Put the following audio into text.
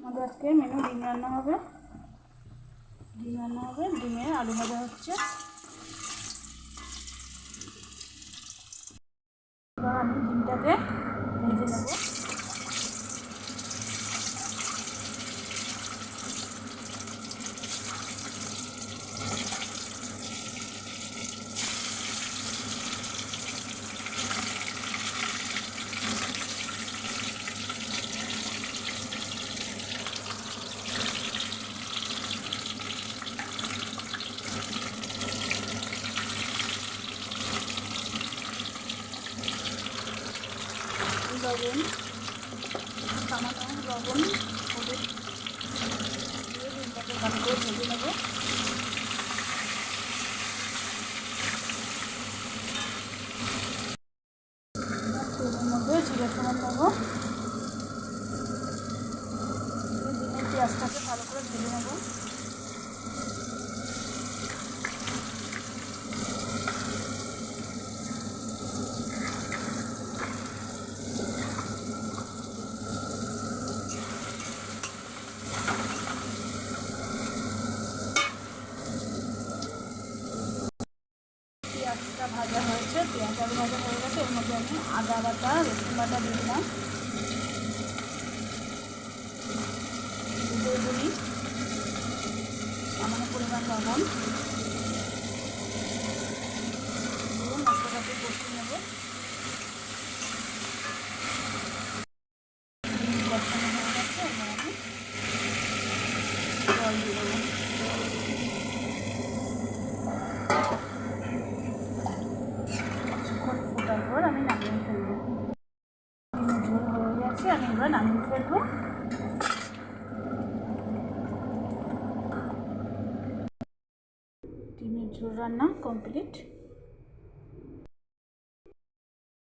আমাদের আজকে মেনু ডিম রান্না হবে। ডিমের আলু ভাজা হচ্ছে। এবার আমি ডিমটাকে ভেজে নেব। লবণ, সামান্য লবণ হলুদ দিয়ে ডিমটাকে ভালো করে ভেজে নেব। তেলের মধ্যে জিরে ফোড়ন নেব। ডিমের পেঁয়াজটাকে ভালো করে ভেজে নেব। পেঁয়াজটা ভাজা হয়েছে, পেঁয়াজ আলু ভাজা হয়ে গেছে। এর মধ্যে আমি আদা বাটা, রসুন বাটা দিয়ে দিলাম, দুধের গুঁড়ি, সামান্য পরিমাণ লবণ দিয়ে মশলাটাকে কষিয়ে নেব। কষানো হয়ে গেছে, এবার আমি জল দিয়ে দেবো। কিছুক্ষণ ফোটার পর আমি নামিয়ে ফেলবো। ডিমের ঝোল হয়ে গেছে, আমি এবার নামিয়ে ফেলবো। ডিমের ঝোল রান্না কমপ্লিট।